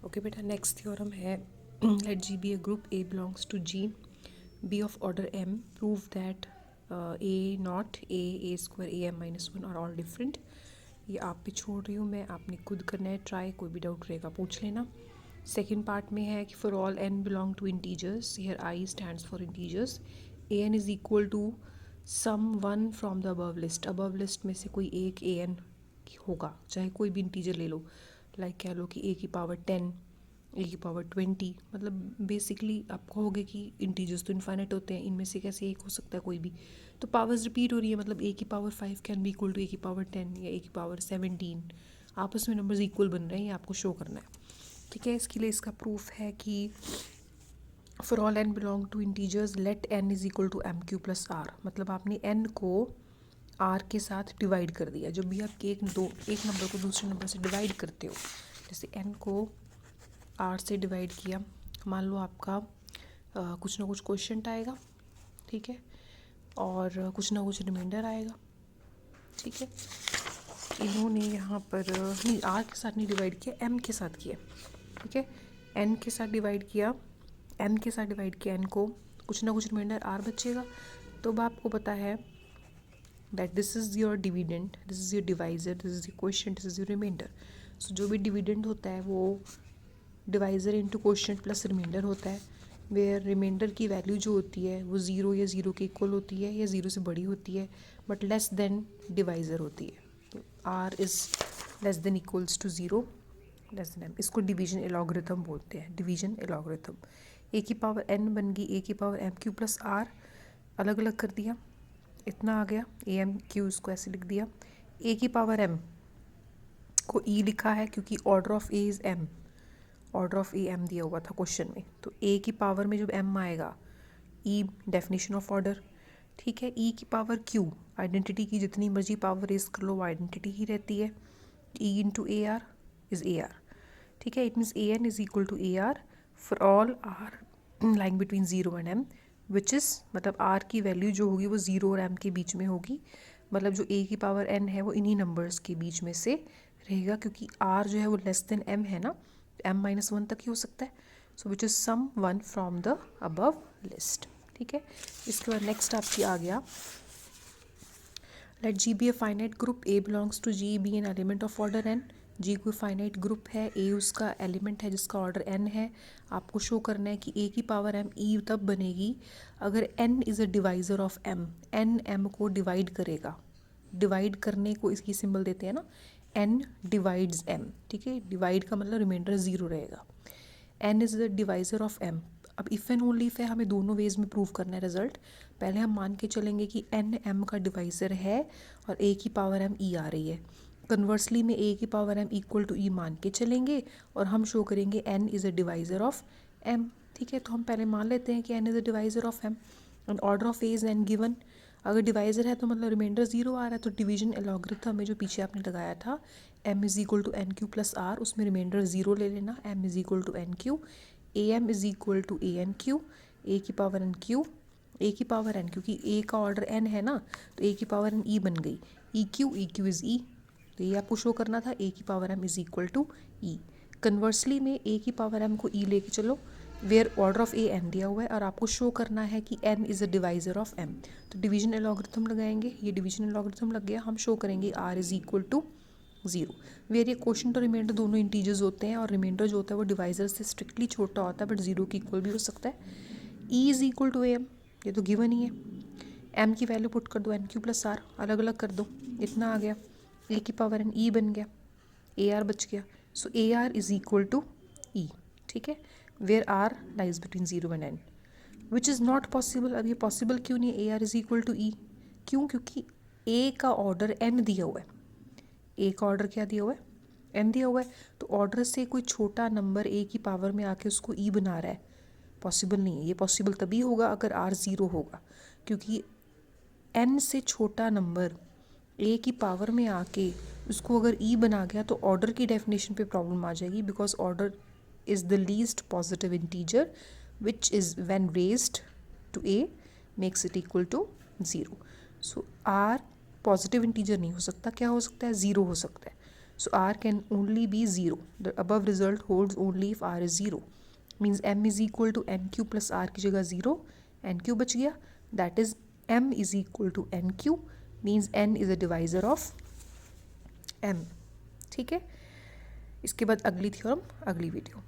Okay बेटा, next theorem है let G be a group a belongs to G, b of order m, prove that a not a square a m minus one are all different. ये आप पे छोड़ रही हूँ मैं, आपने खुद करना है ट्राई, कोई भी डाउट रहेगा पूछ लेना। सेकेंड पार्ट में है कि for all n belong to integers, here I stands for integers, a n is equal to some one from the above list. Above list में से कोई एक ए एन होगा, चाहे कोई भी इंटीजर ले लो, लाइक कह लो कि ए की पावर 10, ए की पावर 20, मतलब बेसिकली आप कहोगे कि इंटीजर्स तो इन्फाइनाइट होते हैं, इनमें से कैसे एक हो सकता है कोई भी। तो पावर्स रिपीट हो रही है, मतलब ए की power 5 can be equal to a की पावर 10 या ए की पावर 17, आपस में नंबर्स इक्वल बन रहे हैं, ये आपको शो करना है। ठीक है, इसके लिए इसका प्रूफ है कि for all n belong to integers let n is equal to m q plus r. मतलब आपने एन को आर के साथ डिवाइड कर दिया। जब भी आप एक नंबर को दूसरे नंबर से डिवाइड करते हो, जैसे एन को आर से डिवाइड किया, मान लो आपका कुछ ना कुछ क्वेश्चन आएगा, ठीक है, और कुछ ना कुछ रिमाइंडर आएगा, ठीक है। इन्होंने यहाँ पर नहीं, आर के साथ नहीं डिवाइड किया, एम के साथ किया, ठीक है। एन के साथ डिवाइड किया, एन के साथ डिवाइड किया, एन को कुछ ना कुछ रिमाइंडर आर बचेगा। तो अब आपको पता है that this is your dividend, this is your divisor, this is your quotient, this is your remainder. So जो भी डिविडेंड होता है वो divisor into quotient plus remainder होता है, वेयर रिमाइंडर की वैल्यू जो होती है वो ज़ीरो या ज़ीरो के इक्वल होती है या ज़ीरो से बड़ी होती है, बट लेस देन डिवाइज़र होती है। तो r is less than equals to zero, less than m. इसको डिवीजन एलॉगरिथम बोलते हैं, डिवीजन एलॉगरिथम। ए की पावर एन बन गई ए की power m q plus r, अलग अलग कर दिया, इतना आ गया ए एम क्यू, इसको ऐसे लिख दिया। ए की पावर एम को ई लिखा है क्योंकि order of a is m, order of a m दिया हुआ था क्वेश्चन में, तो ए की पावर में जब एम आएगा, ई डेफिनेशन ऑफ ऑर्डर, ठीक है। ई की पावर क्यू, आइडेंटिटी की जितनी मर्जी पावर रेज कर लो वो आइडेंटिटी ही रहती है। E into a r is a r, ठीक है। It means a n is equal to a r for all r lying between zero and m, which is मतलब आर की वैल्यू जो होगी वो ज़ीरो और एम के बीच में होगी। मतलब जो ए की पावर एन है वो इन्हीं नंबर्स के बीच में से रहेगा, क्योंकि आर जो है वो लेस देन एम है ना, एम माइनस वन तक ही हो सकता है। So which is some one from the above list, ठीक है। इसके बाद नेक्स्ट आपकी आ गया let G be a finite group, a belongs to G, b an element of order n. G कोई फाइनाइट ग्रुप है, ए उसका एलिमेंट है जिसका ऑर्डर एन है। आपको शो करना है कि ए की पावर एम ई तब बनेगी अगर n is a divisor of m, n m को डिवाइड करेगा। डिवाइड करने को इसकी सिंबल देते हैं ना, एन डिवाइड्स एम, ठीक है। डिवाइड का मतलब रिमाइंडर ज़ीरो रहेगा। N is the divisor of m. अब इफ़ एंड ओनली इफ है, हमें दोनों वेज में प्रूव करना है रिजल्ट। पहले हम मान के चलेंगे कि एन एम का डिवाइज़र है और ए की पावर एम ई आ रही है। कन्वर्सली में ए की power m equal to e मान के चलेंगे और हम शो करेंगे n is a divisor of m, ठीक है। तो हम पहले मान लेते हैं कि n is a divisor of m and order of a is n given. अगर डिवाइज़र है तो मतलब रिमाइंडर ज़ीरो आ रहा है, तो डिवीजन एलॉगरिथम में जो पीछे आपने लगाया था m is equal to n q plus r, उसमें रिमाइंडर ज़ीरो ले लेना, m is equal to n q, a m is equal to a n q, a की पावर एन क्यू, ए की पावर एन, क्योंकि ए का order N है ना, तो ए की पावर एन ई बन गई, ई क्यू इज़ ई, तो ये आपको शो करना था ए की power m is equal to e. Conversely में ए की पावर एम को ई लेके चलो, where order of a n दिया हुआ है और आपको शो करना है कि n is a divisor of m. तो डिवीजन एलॉगरिथम लगाएंगे, ये डिवीजन एलॉगरिथम लग गया, हम शो करेंगे r is equal to zero, where ये क्वेश्चन तो रिमाइंडर दोनों इंटीजर्स होते हैं और रिमाइंडर जो होता है वो डिवाइज़र से स्ट्रिक्टली छोटा होता है बट ज़ीरो के इक्वल भी हो सकता है। E is equal to a m, ये तो गिवन ही है। एम की वैल्यू पुट कर दो एन क्यू प्लस आर, अलग अलग कर दो, इतना आ गया, ए की पावर एन ई बन गया, ए आर बच गया। So a r is equal to e, ठीक है, where r lies between zero and n, which is not possible. अब ये पॉसिबल क्यों नहीं है a r is equal to e? क्यों? क्योंकि ए का ऑर्डर एन दिया हुआ है, ए का ऑर्डर क्या दिया हुआ है, एन दिया हुआ है, तो ऑर्डर से कोई छोटा नंबर ए की पावर में आके उसको ई बना रहा है, पॉसिबल नहीं है। ये पॉसिबल तभी होगा अगर आर ज़ीरो होगा, क्योंकि एन से छोटा नंबर ए की पावर में आके उसको अगर ई बना गया तो ऑर्डर की डेफिनेशन पे प्रॉब्लम आ जाएगी, because order is the least positive integer which is when raised to a makes it equal to zero. So r positive integer नहीं हो सकता, क्या हो सकता है, ज़ीरो हो सकता है। So r can only be 0. The above result holds only if r is 0. Means m is equal to nq plus r की जगह 0, nq बच गया. That is m is equal to nq, means n is a divisor of m. ठीक है. इसके बाद अगली theorem अगली वीडियो.